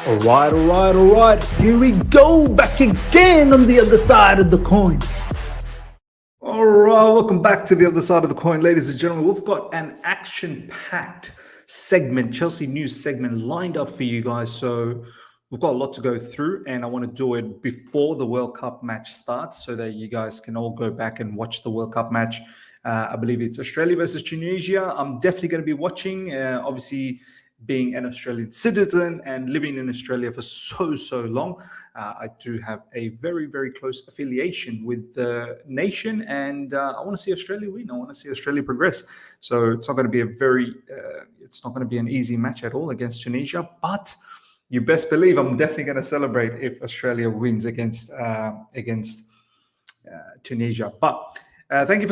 All right. Here we go, back again on the other side of the coin. All right, welcome back to the other side of the coin, ladies and gentlemen. We've got an action-packed segment, Chelsea news segment lined up for you guys. So we've got a lot to go through, and I want to do it before the World Cup match starts so that you guys can all go back and watch the World Cup match. I believe it's Australia versus Tunisia. I'm definitely going to be watching, obviously, being an Australian citizen and living in Australia for so long, I do have a very, very close affiliation with the nation, and I want to see Australia win. I want to see Australia progress. So it's not going to be it's not going to be an easy match at all against Tunisia, but you best believe I'm definitely going to celebrate if Australia wins against Tunisia. But thank you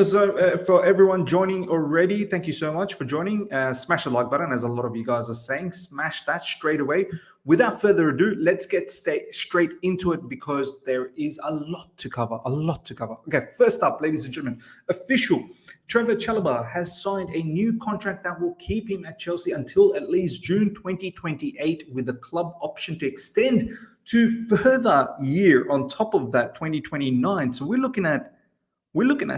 for everyone joining already. Thank you so much for joining. Smash the like button, as a lot of you guys are saying. Smash that straight away. Without further ado, let's get straight into it because there is a lot to cover. Okay, first up, ladies and gentlemen, official. Trevoh Chalobah has signed a new contract that will keep him at Chelsea until at least June 2028, with the club option to extend to further year on top of that, 2029. So we're looking at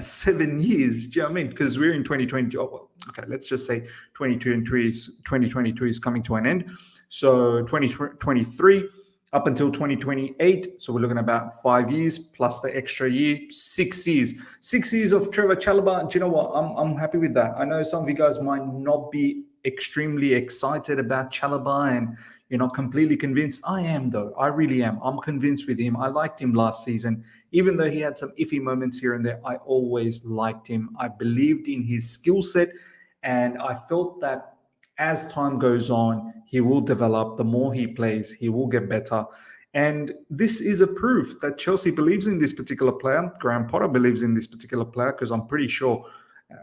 7 years. Do you know what I mean? Because we're in 2020. Oh, well, okay, let's just say 2022 is coming to an end. So 2023 up until 2028. So we're looking at about 5 years plus the extra year, 6 years. 6 years of Trevoh Chalobah. Do you know what? I'm happy with that. I know some of you guys might not be extremely excited about Chalobah and you're not completely convinced. I am, though. I really am. I'm convinced with him. I liked him last season. Even though he had some iffy moments here and there, I always liked him. I believed in his skill set, and I felt that as time goes on, he will develop. The more he plays, he will get better. And this is a proof that Chelsea believes in this particular player. Graham Potter believes in this particular player, because I'm pretty sure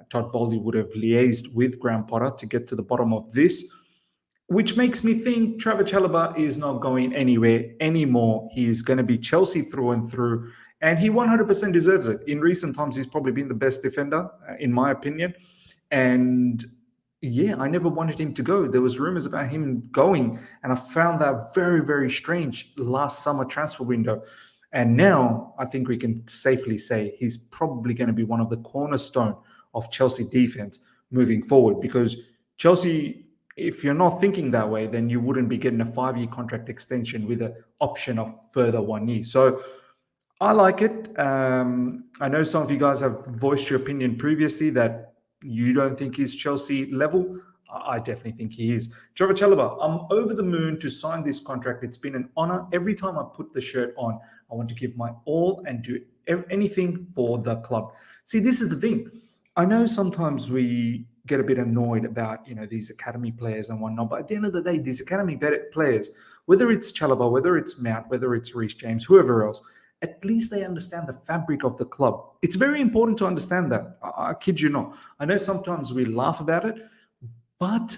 Todd Boehly would have liaised with Graham Potter to get to the bottom of this, which makes me think Trevoh Chalobah is not going anywhere anymore. He's going to be Chelsea through and through, and he 100% deserves it. In recent times, he's probably been the best defender, in my opinion. And yeah, I never wanted him to go. There was rumors about him going, and I found that very, very strange last summer transfer window. And now I think we can safely say he's probably going to be one of the cornerstone of Chelsea defense moving forward, because Chelsea, if you're not thinking that way, then you wouldn't be getting a 5-year contract extension with an option of further 1 year. So I like it. I know some of you guys have voiced your opinion previously that you don't think he's Chelsea level. I definitely think he is. Trevoh Chalobah, I'm over the moon to sign this contract. It's been an honor. Every time I put the shirt on, I want to give my all and do anything for the club. See, this is the thing. I know sometimes we get a bit annoyed about, these academy players and whatnot, but at the end of the day, these academy players, whether it's Chalobah, whether it's Mount, whether it's Reece James, whoever else, at least they understand the fabric of the club. It's very important to understand that. I kid you not. I know sometimes we laugh about it, but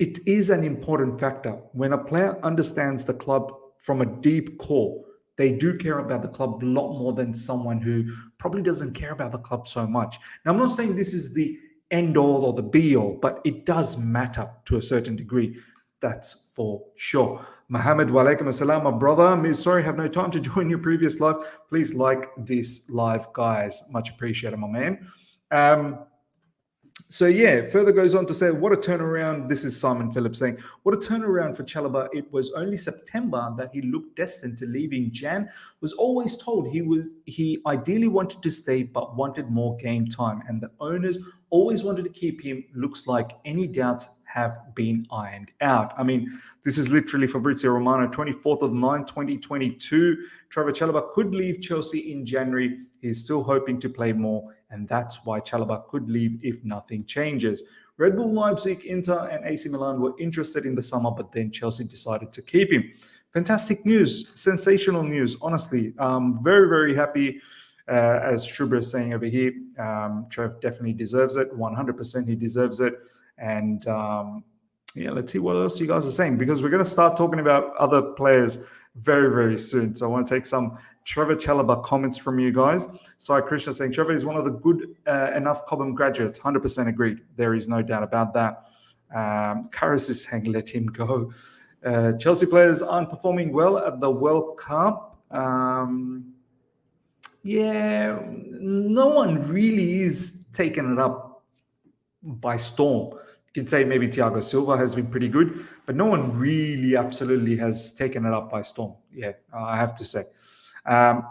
it is an important factor. When a player understands the club from a deep core, they do care about the club a lot more than someone who probably doesn't care about the club so much. Now, I'm not saying this is the end all or the be all, but it does matter to a certain degree. That's for sure. Mohammed, wa alaikum assalam, my brother. Sorry, have no time to join your previous live. Please like this live, guys. Much appreciated, my man. So yeah, further goes on to say, what a turnaround. This is Simon Phillips saying, what a turnaround for Chalobah. It was only September that he looked destined to leave in Jan. Was always told he ideally wanted to stay, but wanted more game time. And the owners always wanted to keep him. Looks like any doubts have been ironed out. I mean, this is literally Fabrizio Romano, 24th of 9, 2022. Trevoh Chalobah could leave Chelsea in January. He's still hoping to play more, and that's why Chalobah could leave if nothing changes. Red Bull Leipzig, Inter, and AC Milan were interested in the summer, but then Chelsea decided to keep him. Fantastic news, sensational news, honestly. Very, very happy, as Shubra is saying over here. Trev definitely deserves it, 100% he deserves it. And yeah, let's see what else you guys are saying, because we're going to start talking about other players very, very soon. So I want to take some Trevoh Chalobah comments from you guys. Sai Krishna saying, Trevoh is one of the good enough Cobham graduates. 100% agreed. There is no doubt about that. Karis is saying, let him go. Chelsea players aren't performing well at the World Cup. Yeah, no one really is taking it up by storm. You can say maybe Thiago Silva has been pretty good, but no one really absolutely has taken it up by storm. Yeah, I have to say.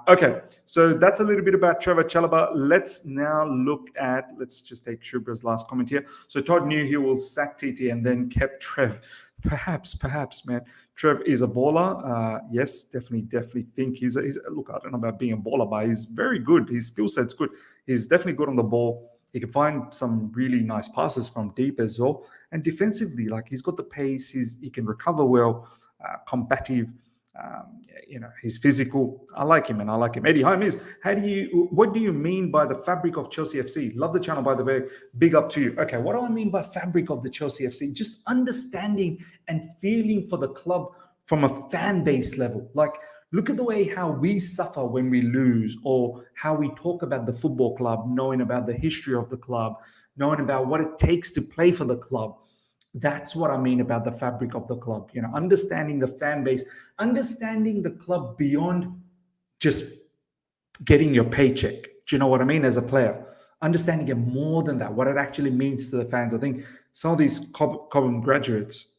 Okay, so that's a little bit about Trevoh Chalobah. Let's now look at, let's just take Shubra's last comment here. So Todd knew he will sack TT and then kept Trev. Perhaps, man. Trev is a baller. Yes, definitely think he's look, I don't know about being a baller, but he's very good. His skill set's good. He's definitely good on the ball. He can find some really nice passes from deep as well. And defensively, like he's got the pace. He can recover well, combative. He's physical. I like him, and I like him. Eddie, hi, Miz. What do you mean by the fabric of Chelsea FC? Love the channel, by the way. Big up to you. Okay, what do I mean by fabric of the Chelsea FC? Just understanding and feeling for the club from a fan base level. Like, look at the way how we suffer when we lose, or how we talk about the football club, knowing about the history of the club, knowing about what it takes to play for the club. That's what I mean about the fabric of the club. Understanding the fan base, understanding the club beyond just getting your paycheck. Do you know what I mean? As a player, understanding it more than that, what it actually means to the fans. I think some of these Cobham graduates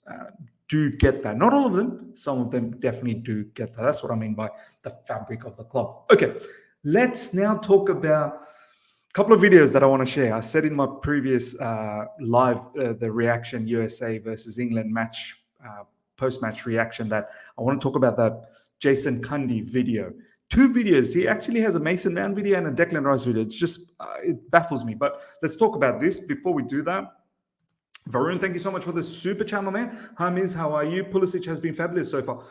do get that. Not all of them. Some of them definitely do get that. That's what I mean by the fabric of the club. Okay, let's now talk about couple of videos that I want to share. I said in my previous live, the reaction USA versus England match, post-match reaction, that I want to talk about that Jason Cundy video. 2 videos. He actually has a Mason Mount video and a Declan Rice video. It's just, it baffles me. But let's talk about this. Before we do that, Varun, thank you so much for the super channel, man. Hi, Miz, how are you? Pulisic has been fabulous so far.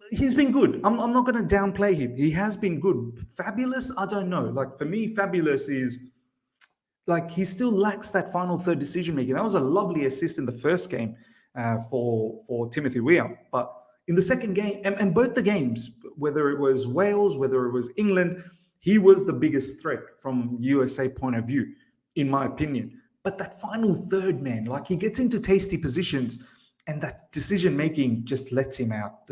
He's been good. I'm not going to downplay him. He has been good. Fabulous? I don't know. Like, for me, fabulous is like he still lacks that final third decision making. That was a lovely assist in the first game for Timothy Weah. But in the second game, and both the games, whether it was Wales, whether it was England, he was the biggest threat from USA point of view, in my opinion. But that final third, man, like he gets into tasty positions, and that decision-making just lets him out.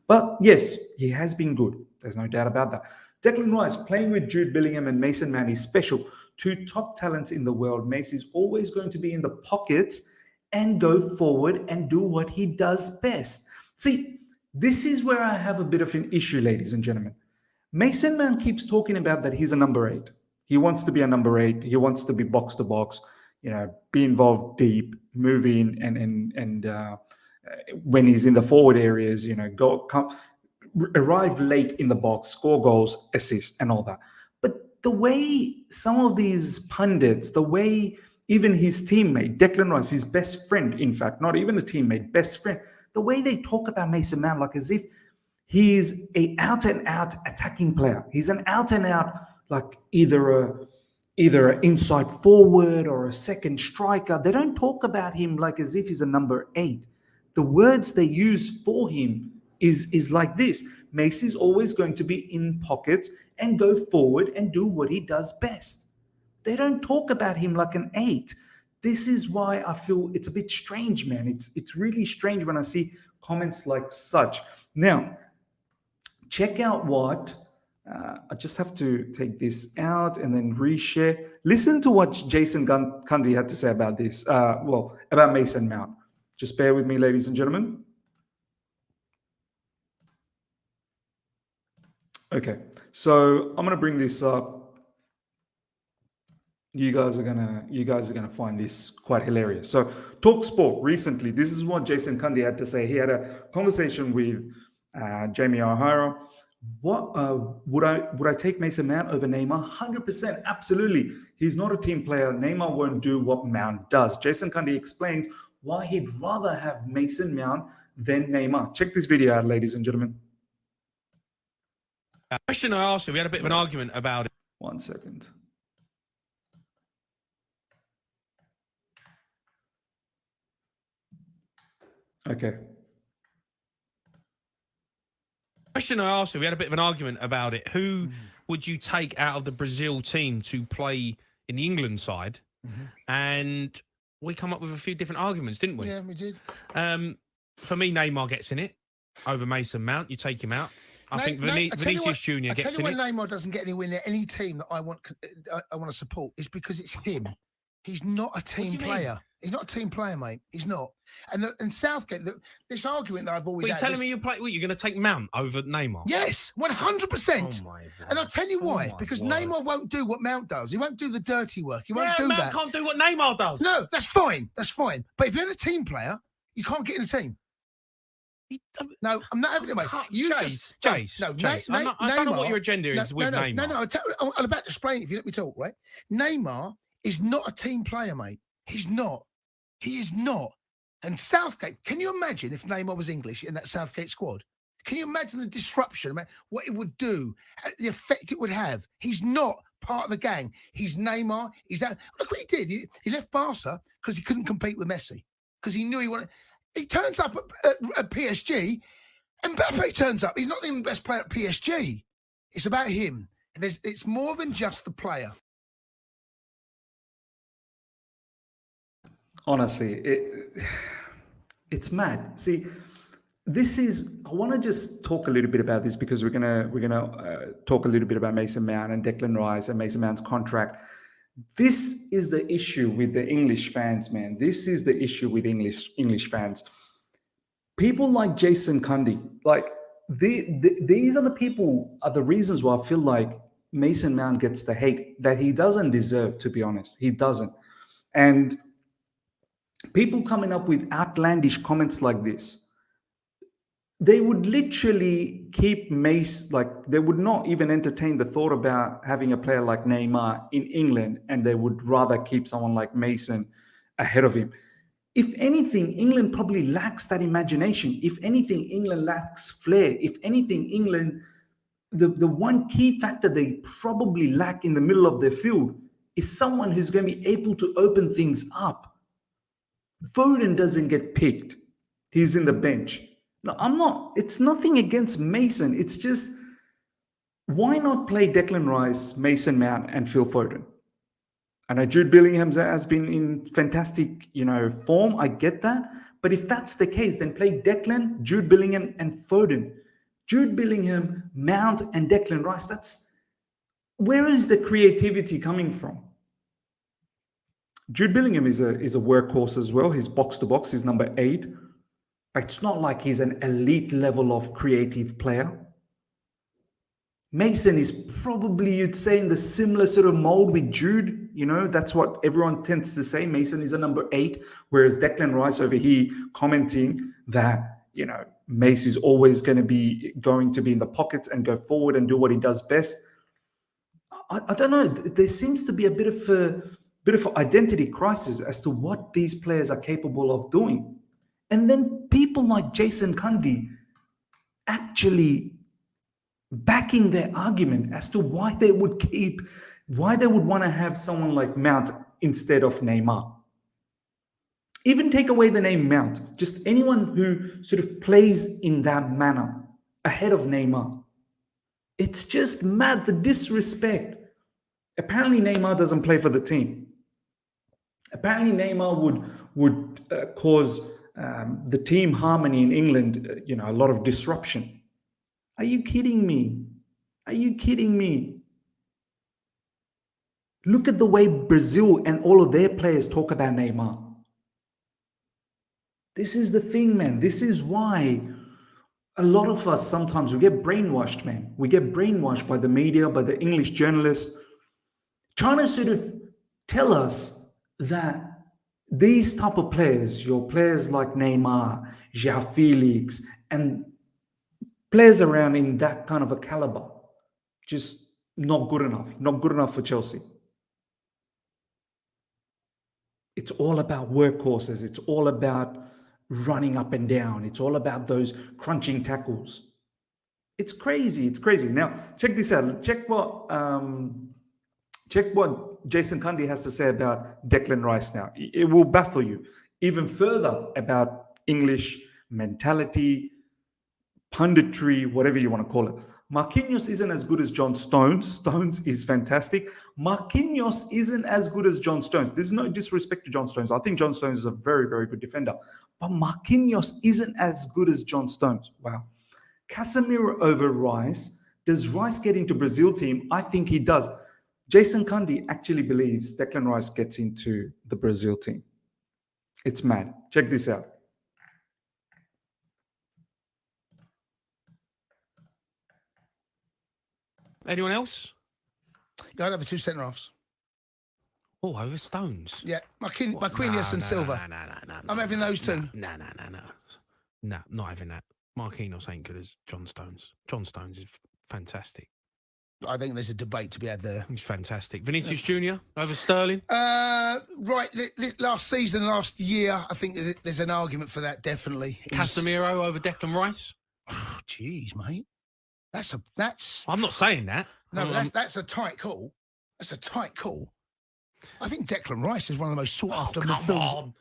But yes, he has been good. There's no doubt about that. Declan Rice, playing with Jude, Bellingham, and Mason Mount is special. 2 top talents in the world. Mase is always going to be in the pockets and go forward and do what he does best. See, this is where I have a bit of an issue, ladies and gentlemen. Mason Mount keeps talking about that he's a number 8. He wants to be a number 8. He wants to be box to box. Be involved deep, move in, and when he's in the forward areas, arrive late in the box, score goals, assist, and all that. But the way some of these pundits, the way even his teammate, Declan Rice, his best friend, in fact, not even a teammate, best friend, the way they talk about Mason Mount, like as if he's an out-and-out attacking player. He's an out-and-out, like either an inside forward or a second striker. They don't talk about him like as if he's a number 8. The words they use for him is like this. Mase is always going to be in pockets and go forward and do what he does best. They don't talk about him like an 8. This is why I feel it's a bit strange, man. It's really strange when I see comments like such. Now, check out what... I just have to take this out and then reshare. Listen to what Jason Cundy had to say about this. About Mason Mount. Just bear with me, ladies and gentlemen. Okay, so I'm gonna bring this up. You guys are gonna find this quite hilarious. So, TalkSport recently. This is what Jason Cundy had to say. He had a conversation with Jamie O'Hara. What would I take Mason Mount over Neymar? 100%, absolutely. He's not a team player. Neymar won't do what Mount does. Jason Cundy explains why he'd rather have Mason Mount than Neymar. Check this video out, ladies and gentlemen. Question I asked you, we had a bit of an argument about it. 1 second. Okay. Question I asked you, we had a bit of an argument about it. Who would you take out of the Brazil team to play in the England side? And we come up with a few different arguments, didn't we? Yeah, we did. for me, Neymar gets in it over Mason Mount. You take him out. I think Vinicius Junior gets in it. I tell you why Neymar doesn't get anywhere near any team that I want to support is because it's him. He's not a team player. He's not a team player, mate. He's not. And Southgate, this argument that I've always had. You're telling me you're going to take Mount over Neymar? Yes, 100%. Oh my God. And I'll tell you why. Because Neymar won't do what Mount does. He won't do the dirty work. He won't do that. Mount can't do what Neymar does. No, that's fine. That's fine. But if you're a team player, you can't get in a team. No, I'm not having it, mate. Chase. I don't know what your agenda is with Neymar. No, I'm about to explain it if you let me talk, right? Neymar is not a team player, mate. He's not. He is not. And Southgate, can you imagine if Neymar was English in that Southgate squad? Can you imagine the disruption, what it would do, the effect it would have? He's not part of the gang. He's Neymar. Look what he did. He left Barca because he couldn't compete with Messi, because he knew he wanted. He turns up at PSG, and Mbappe turns up. He's not even the best player at PSG. It's about him. It's more than just the player. Honestly, it's mad. See, I want to just talk a little bit about this because we're gonna talk a little bit about Mason Mount and Declan Rice and Mason Mount's contract. This is the issue with the English fans, man. This is the issue with English fans. People like Jason Cundy, like these are the reasons why I feel like Mason Mount gets the hate that he doesn't deserve, to be honest. He doesn't. And people coming up with outlandish comments like this, they would literally keep Mase, like they would not even entertain the thought about having a player like Neymar in England, and they would rather keep someone like Mason ahead of him. If anything, England probably lacks that imagination. If anything, England lacks flair. If anything, England, the one key factor they probably lack in the middle of their field is someone who's going to be able to open things up. Foden doesn't get picked. He's in the bench. No, it's nothing against Mason. It's just, why not play Declan Rice, Mason Mount, and Phil Foden? I know Jude Bellingham has been in fantastic, form. I get that. But if that's the case, then play Declan, Jude Bellingham, and Foden. Jude Bellingham, Mount, and Declan Rice. Where is the creativity coming from? Jude Bellingham is a workhorse as well. He's box to box. He's number 8. But it's not like he's an elite level of creative player. Mason is probably, you'd say, in the similar sort of mold with Jude. That's what everyone tends to say. Mason is a number 8, whereas Declan Rice over here commenting that, Mase is always going to be in the pockets and go forward and do what he does best. I don't know. There seems to be a bit of an identity crisis as to what these players are capable of doing. And then people like Jason Cundy actually backing their argument as to why they would want to have someone like Mount instead of Neymar. Even take away the name Mount, just anyone who sort of plays in that manner ahead of Neymar. It's just mad, the disrespect. Apparently Neymar doesn't play for the team. Apparently Neymar would cause the team harmony in England, a lot of disruption. Are you kidding me? Are you kidding me? Look at the way Brazil and all of their players talk about Neymar. This is the thing, man. This is why a lot of us sometimes, we get brainwashed, man. We get brainwashed by the media, by the English journalists, trying to sort of tell us that these type of players, your players like Neymar, João Félix, and players around in that kind of a caliber, just not good enough for Chelsea. It's all about workhorses. It's all about running up and down. It's all about those crunching tackles. It's crazy. It's crazy. Now, check this out. Check what Jason Cundy has to say about Declan Rice now. It will baffle you even further about English mentality, punditry, whatever you want to call it. Marquinhos isn't as good as John Stones. Stones is fantastic. Marquinhos isn't as good as John Stones. There's no disrespect to John Stones. I think John Stones is a very, very good defender. But Marquinhos isn't as good as John Stones. Wow. Casemiro over Rice. Does Rice get into Brazil team? I think he does. Jason Cundy actually believes Declan Rice gets into the Brazil team. It's mad. Check this out. Anyone else? Go over 2 centre halves. Oh, over Stones. Yeah, Marquinhos and Silva. No. I'm having those two. No. No, not having that. Marquinhos ain't good as John Stones. John Stones is fantastic. I think there's a debate to be had there. He's fantastic. Vinicius Junior over Sterling. Right. Last season, last year, I think there's an argument for that. Definitely. Casemiro over Declan Rice. Jeez, mate. That's. I'm not saying that. No, that's a tight call. That's a tight call. I think Declan Rice is one of the most sought after midfielders.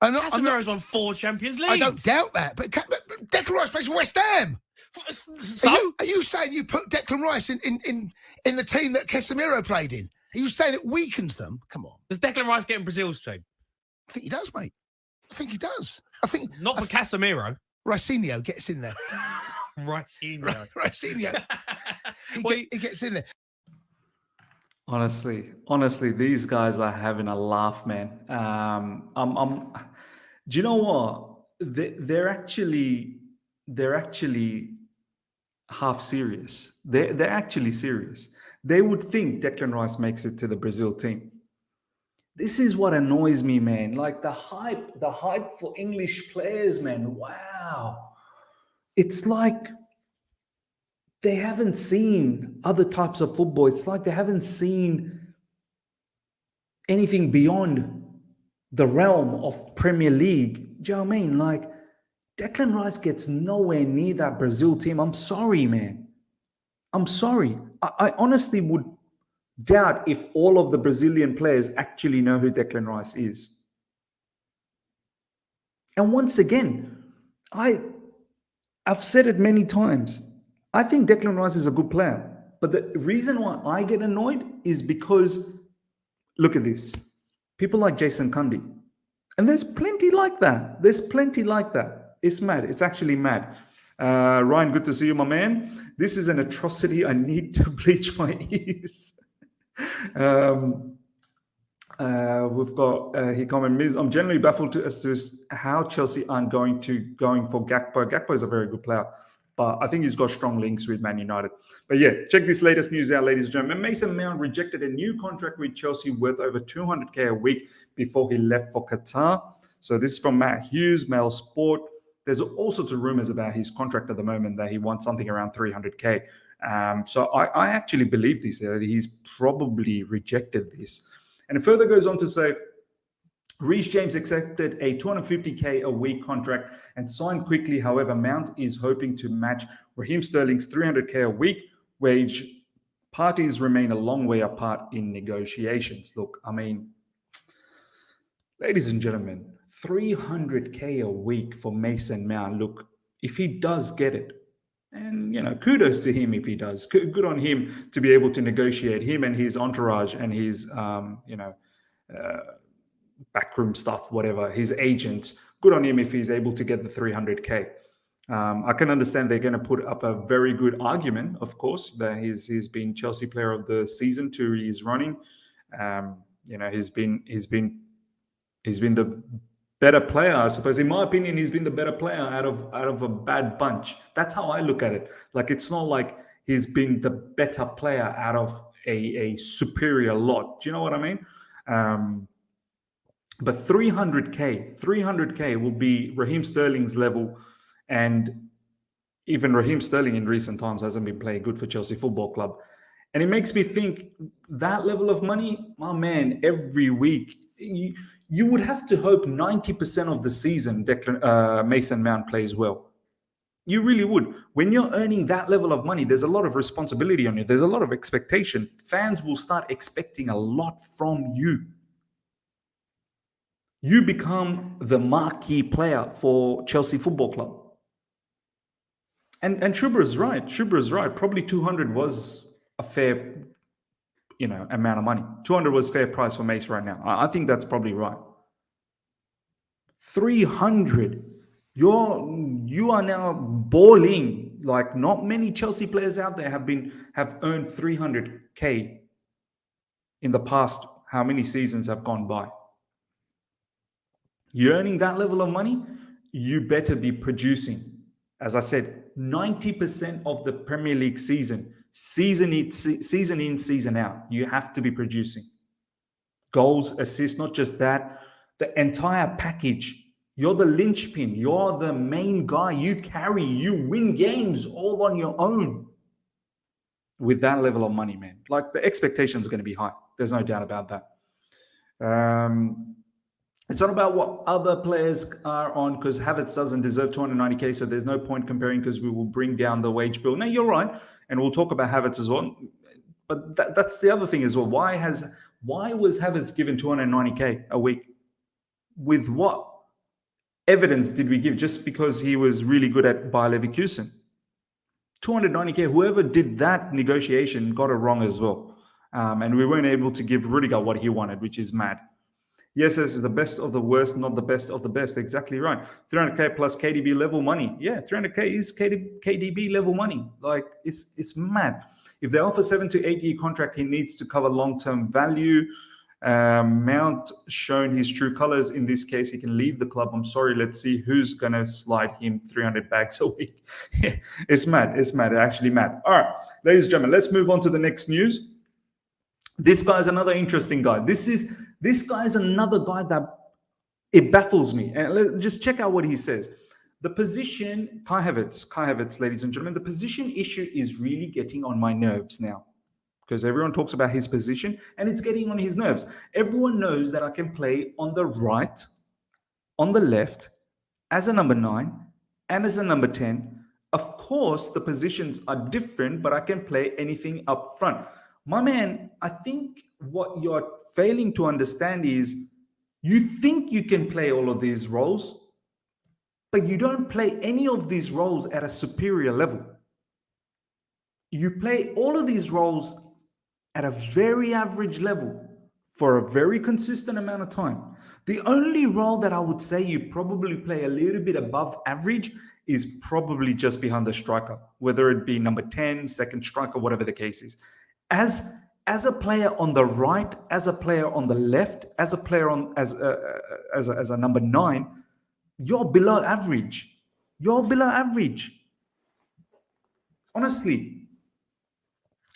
Casemiro's won 4 Champions Leagues. I don't doubt that, but Declan Rice plays for West Ham. So? Are you saying you put Declan Rice in the team that Casemiro played in? Are you saying it weakens them? Come on. Does Declan Rice get in Brazil's team? I think he does, mate. I think he does. I think not for Casemiro. Ricinho gets in there. Ricinho. He gets in there. Honestly, these guys are having a laugh, man. Do you know what? They're actually half serious. They're actually serious. They would think Declan Rice makes it to the Brazil team. This is what annoys me, man. Like the hype for English players, man. Wow. It's like they haven't seen other types of football. It's like they haven't seen anything beyond the realm of Premier League. Do you know what I mean? Like, Declan Rice gets nowhere near that Brazil team. I'm sorry, man. I'm sorry. I honestly would doubt if all of the Brazilian players actually know who Declan Rice is. And once again, I've said it many times. I think Declan Rice is a good player. But the reason why I get annoyed is because, look at this. People like Jason Cundy. And there's plenty like that. It's mad. It's actually mad. Ryan, good to see you, my man. This is an atrocity. I need to bleach my ears. We've got he comment, Miz. I'm generally baffled as to how Chelsea aren't going for Gakpo. Gakpo is a very good player, but I think he's got strong links with Man United. But yeah, check this latest news out, ladies and gentlemen. Mason Mount rejected a new contract with Chelsea worth over 200k a week before he left for Qatar. So this is from Matt Hughes, Mail Sport. There's all sorts of rumors about his contract at the moment that he wants something around 300k. So I actually believe this, that he's probably rejected this. And it further goes on to say, Reece James accepted a 250k a week contract and signed quickly. However, Mount is hoping to match Raheem Sterling's 300k a week wage. Parties remain a long way apart in negotiations. Look, I mean, ladies and gentlemen, 300k a week for Mason Mount. Look, if he does get it, and, kudos to him if he does. Good on him to be able to negotiate, him and his entourage and his, backroom stuff, whatever, his agents. Good on him if he's able to get the 300k. I can understand they're going to put up a very good argument, of course, that he's been Chelsea Player of the Season 2 years running. He's been the better player, I suppose. In my opinion, he's been the better player out of a bad bunch. That's how I look at it. Like, it's not like he's been the better player out of a superior lot. Do you know what I mean? But 300k will be Raheem Sterling's level, and even Raheem Sterling in recent times hasn't been playing good for Chelsea Football Club. And it makes me think that level of money, my man, every week, you would have to hope 90% of the season Mason Mount plays well. You really would. When you're earning that level of money, there's a lot of responsibility on you. There's a lot of expectation. Fans will start expecting a lot from you. You become the marquee player for Chelsea Football Club. And Shubra's right. Shubra's right. Probably 200 was a fair, amount of money. 200 was fair price for Mase right now. I think that's probably right. 300. You are now balling. Like, not many Chelsea players out there have earned 300k in the past. How many seasons have gone by? You're earning that level of money, you better be producing. As I said, 90% of the Premier League season in, season out, you have to be producing. Goals, assists, not just that, the entire package. You're the linchpin. You're the main guy. You win games all on your own. With that level of money, man. Like, the expectations are going to be high. There's no doubt about that. It's not about what other players are on, because Havertz doesn't deserve 290k, so there's no point comparing, because we will bring down the wage bill. No, you're right, and we'll talk about Havertz as well. But that's the other thing as well. Why was Havertz given 290k a week? With what evidence did we give? Just because he was really good at Bayer Leverkusen? 290k. Whoever did that negotiation got it wrong as well, and we weren't able to give Rudiger what he wanted, which is mad. Yes, this is the best of the worst, not the best of the best. Exactly right. 300k plus KDB level money. Yeah, 300k is KDB level money. Like, it's mad. If they offer 7 to 8 year contract, he needs to cover long-term value. Mount shown his true colors. In this case, he can leave the club. I'm sorry. Let's see who's going to slide him 300 bags a week. It's mad. It's mad. Actually mad. All right, ladies and gentlemen, let's move on to the next news. This guy is another interesting guy. This guy is another guy that it baffles me. And just check out what he says. The position, Kai Havertz, ladies and gentlemen, the position issue is really getting on my nerves now, because everyone talks about his position and it's getting on his nerves. Everyone knows that I can play on the right, on the left, as a number 9 and as a number 10. Of course, the positions are different, but I can play anything up front. My man, I think what you're failing to understand is you think you can play all of these roles, but you don't play any of these roles at a superior level. You play all of these roles at a very average level for a very consistent amount of time. The only role that I would say you probably play a little bit above average is probably just behind the striker, whether it be number 10, second striker, whatever the case is. As a player on the right, as a player on the left, as a player as a number 9, you're below average. You're below average. Honestly.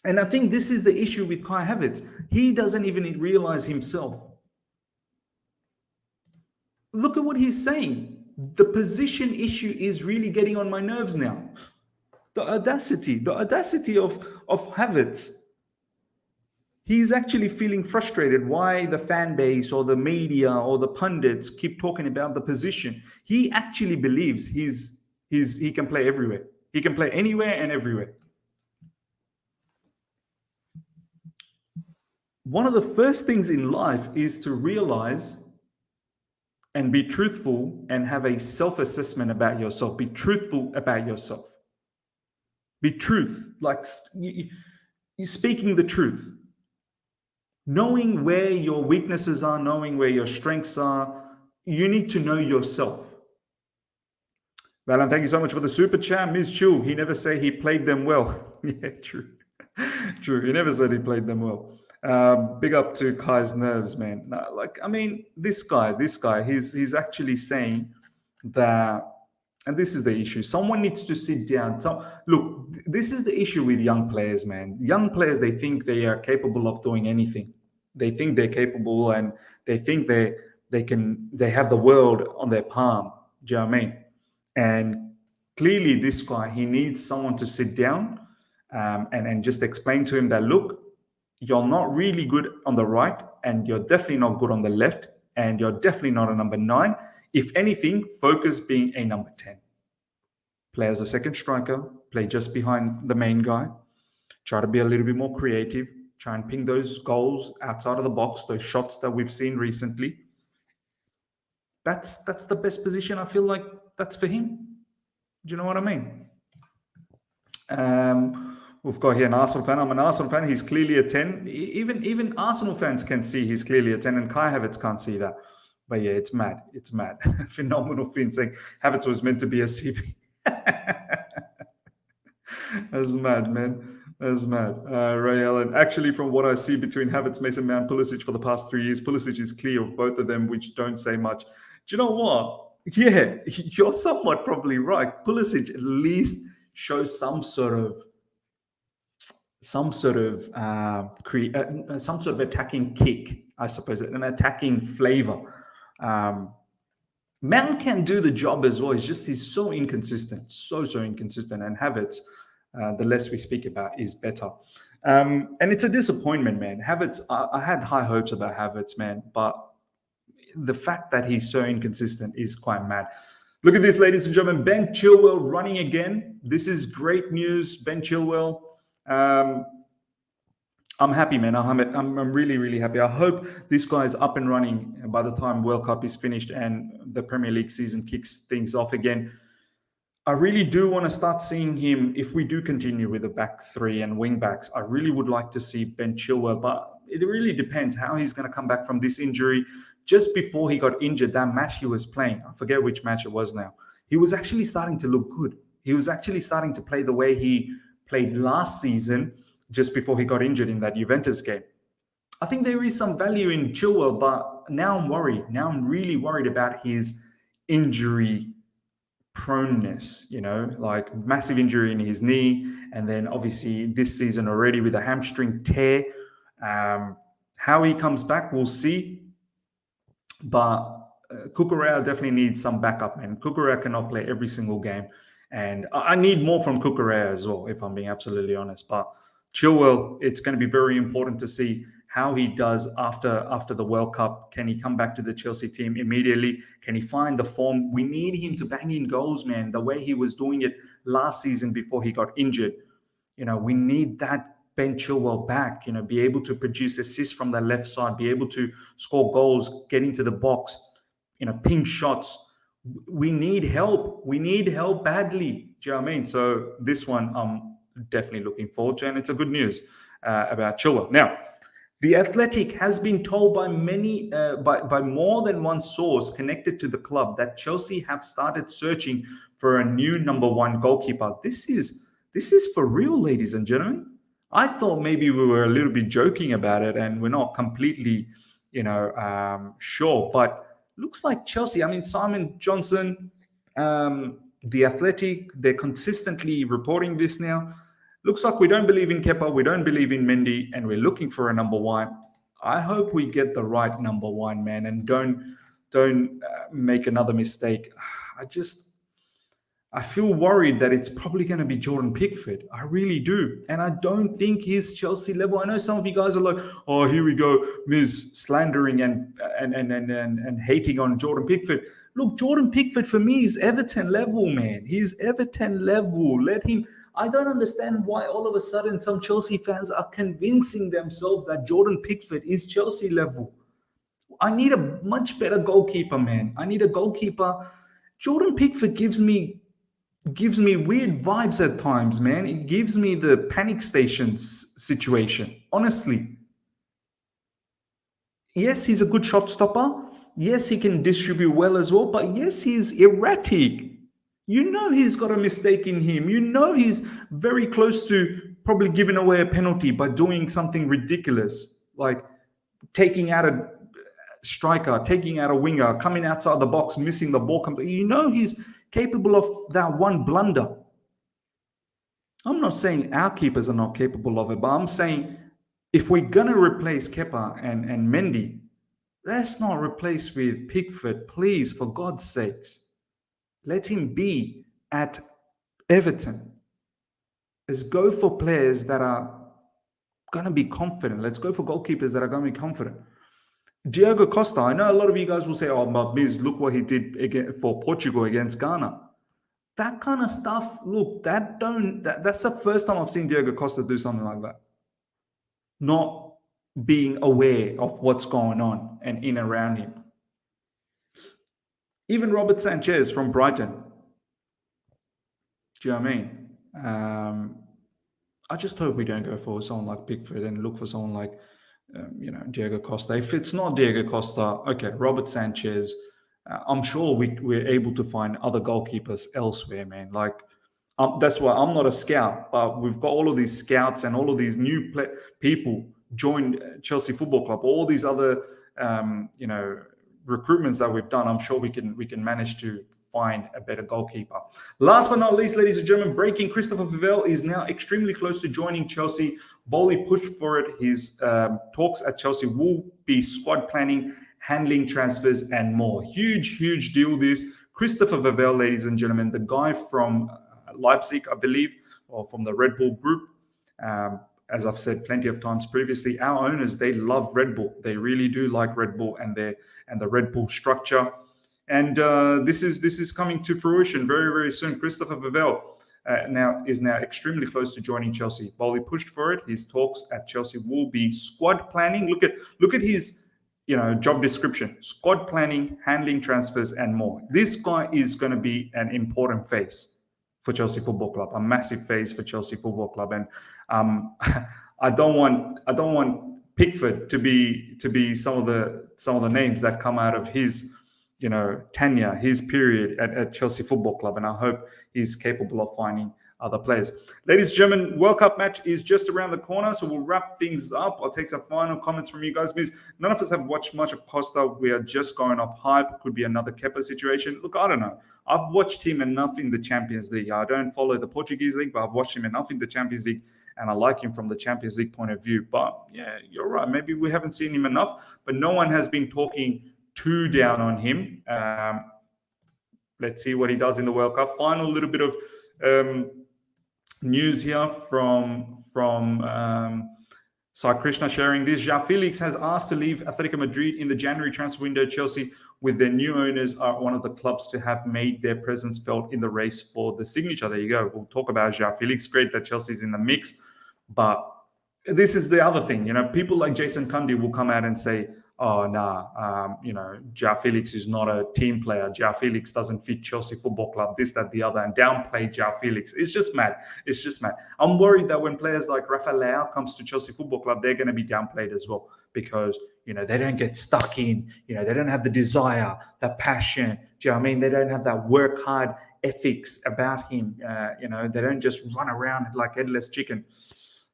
And I think this is the issue with Kai Havertz. He doesn't even realize himself. Look at what he's saying. The position issue is really getting on my nerves now. The audacity of Havertz. He's actually feeling frustrated why the fan base or the media or the pundits keep talking about the position. He actually believes he can play everywhere. He can play anywhere and everywhere. One of the first things in life is to realize and be truthful and have a self-assessment about yourself. Be truthful about yourself. Be truth, like you're speaking the truth. Knowing where your weaknesses are, knowing where your strengths are, you need to know yourself. Valan, thank you so much for the super chat. Ms. Chill, he never said he played them well. Yeah, true. True, he never said he played them well. Big up to Kai's nerves, man. No, like, I mean, this guy, he's actually saying that, and this is the issue. Someone needs to sit down. Look, this is the issue with young players, man. Young players, they think they are capable of doing anything. They think they're capable, and they think they have the world on their palm. Do you know what I mean? And clearly, this guy, he needs someone to sit down and just explain to him that, look, you're not really good on the right, and you're definitely not good on the left, and you're definitely not a number 9. If anything, focus being a number 10. Play as a second striker, play just behind the main guy. Try to be a little bit more creative. Try and ping those goals outside of the box, those shots that we've seen recently. That's the best position. I feel like that's for him. Do you know what I mean? We've got here an Arsenal fan. I'm an Arsenal fan. He's clearly a 10. Even Arsenal fans can see he's clearly a 10, and Kai Havertz can't see that. But yeah, it's mad. It's mad. Phenomenal Finn saying Havertz was meant to be a CB. That's mad, man. That's mad. Ray Allen. Actually, from what I see between Havertz, Mase, and Mount Pulisic for the past 3 years, Pulisic is clear of both of them, which don't say much. Do you know what? Yeah, you're somewhat probably right. Pulisic at least shows some sort of attacking kick, I suppose, an attacking flavor. Mount can do the job as well. It's just he's so inconsistent, so inconsistent. And Havertz, the less we speak about, is better. And it's a disappointment, man. Havertz, I had high hopes about Havertz, man, but the fact that he's so inconsistent is quite mad. Look at this, ladies and gentlemen. Ben Chilwell running again. This is great news, Ben Chilwell. I'm happy, man. I'm really, really happy. I hope this guy is up and running by the time World Cup is finished and the Premier League season kicks things off again. I really do want to start seeing him, if we do continue with the back three and wing backs, I really would like to see Ben Chilwell, but it really depends how he's going to come back from this injury. Just before he got injured, that match he was playing, I forget which match it was now, he was actually starting to look good. He was actually starting to play the way he played last season, just before he got injured in that Juventus game. I think there is some value in Chilwell, but now I'm worried. Now I'm really worried about his injury proneness, like massive injury in his knee. And then obviously this season already with a hamstring tear. How he comes back, we'll see. But Cucurella definitely needs some backup, man. Cucurella cannot play every single game. And I need more from Cucurella as well, if I'm being absolutely honest. But Chilwell, it's going to be very important to see how he does after the World Cup. Can he come back to the Chelsea team immediately? Can he find the form? We need him to bang in goals, man, the way he was doing it last season before he got injured. We need that Ben Chilwell back, be able to produce assists from the left side, be able to score goals, get into the box, ping shots. We need help. We need help badly. Do you know what I mean? So this one, I'm definitely looking forward to, and it's a good news about Chilwell. Now, The Athletic has been told by by more than one source connected to the club that Chelsea have started searching for a new number one goalkeeper. This is for real, ladies and gentlemen. I thought maybe we were a little bit joking about it and we're not completely, sure. But looks like Chelsea. I mean, Simon Johnson, The Athletic, they're consistently reporting this now. Looks like we don't believe in Kepa, we don't believe in Mendy, and we're looking for a number one. I hope we get the right number one, man, and don't make another mistake. I feel worried that it's probably going to be Jordan Pickford. I really do. And I don't think he's Chelsea level. I know some of you guys are like, oh, here we go, Ms. slandering and hating on Jordan Pickford. Look, Jordan Pickford for me is Everton level, man. He's Everton level. Let him. I don't understand why all of a sudden some Chelsea fans are convincing themselves that Jordan Pickford is Chelsea level. I need a much better goalkeeper, man. I need a goalkeeper. Jordan Pickford gives me weird vibes at times, man. It gives me the panic stations situation, honestly. Yes, he's a good shot stopper. Yes, he can distribute well as well. But yes, he's erratic. He's got a mistake in him. He's very close to probably giving away a penalty by doing something ridiculous, like taking out a striker, taking out a winger, coming outside the box, missing the ball completely. He's capable of that one blunder. I'm not saying our keepers are not capable of it, but I'm saying if we're going to replace Kepa and Mendy, let's not replace with Pickford, please, for God's sakes. Let him be at Everton. Let's go for players that are going to be confident. Let's go for goalkeepers that are going to be confident. Diogo Costa, I know a lot of you guys will say, oh, but Miz, look what he did for Portugal against Ghana. That kind of stuff, look, that's the first time I've seen Diogo Costa do something like that. Not being aware of what's going on and in around him. Even Robert Sanchez from Brighton. Do you know what I mean? I just hope we don't go for someone like Pickford and look for someone like, Diego Costa. If it's not Diego Costa, okay, Robert Sanchez. I'm sure we're able to find other goalkeepers elsewhere, man. Like, that's why I'm not a scout, but we've got all of these scouts and all of these new people joined Chelsea Football Club. All these other, recruitments that we've done. I'm sure we can manage to find a better goalkeeper. Last but not least, ladies and gentlemen, breaking: Christopher Vivell is now extremely close to joining Chelsea. Boehly pushed for it. His talks at Chelsea will be squad planning, handling transfers, and more. Huge deal, this. Christopher Vivell, ladies and gentlemen, the guy from Leipzig, I believe, or from the Red Bull group. As I've said plenty of times previously, our owners, they love Red Bull. They really do like Red Bull and the Red Bull structure. And this is coming to fruition very soon. Christopher Vivell is now extremely close to joining Chelsea. Boehly pushed for it. His talks at Chelsea will be squad planning. Look at his job description: squad planning, handling transfers, and more. This guy is going to be an important face for Chelsea Football Club, a massive face for Chelsea Football Club. And I don't want Pickford to be some of the names that come out of his tenure, his period at Chelsea Football Club, and I hope he's capable of finding other players. Ladies and gentlemen, World Cup match is just around the corner, so we'll wrap things up. I'll take some final comments from you guys, because none of us have watched much of Costa. We are just going off hype. Could be another Kepa situation. Look, I don't know. I've watched him enough in the Champions League. I don't follow the Portuguese league, but I've watched him enough in the Champions League, and I like him from the Champions League point of view. But yeah, you're right. Maybe we haven't seen him enough, but no one has been talking too down on him. Let's see what he does in the World Cup. Final little bit of news here from Sai Krishna sharing this. João Félix has asked to leave Atletico Madrid in the January transfer window. Chelsea, with their new owners, are one of the clubs to have made their presence felt in the race for the signature. There you go. We'll talk about João Félix. Great that Chelsea's in the mix. But this is the other thing. People like Jason Cundy will come out and say, oh, nah, João Félix is not a team player. João Félix doesn't fit Chelsea Football Club, this, that, the other, and downplay João Félix. It's just mad. It's just mad. I'm worried that when players like Rafael Leao comes to Chelsea Football Club, they're going to be downplayed as well, because, they don't get stuck in, they don't have the desire, the passion. Do you know what I mean? They don't have that work hard ethics about him. They don't just run around like headless chicken.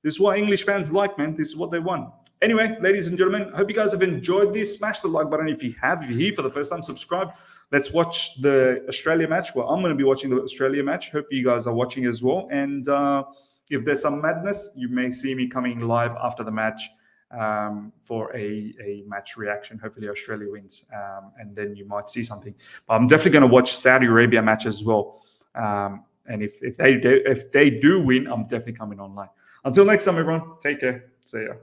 This is what English fans like, man. This is what they want. Anyway, ladies and gentlemen, hope you guys have enjoyed this. Smash the like button if you're here for the first time. Subscribe. Let's watch the Australia match. Well, I'm going to be watching the Australia match. Hope you guys are watching as well. And if there's some madness, you may see me coming live after the match for a match reaction. Hopefully Australia wins, and then you might see something. But I'm definitely going to watch Saudi Arabia match as well. And if they do win, I'm definitely coming online. Until next time, everyone, take care. See ya.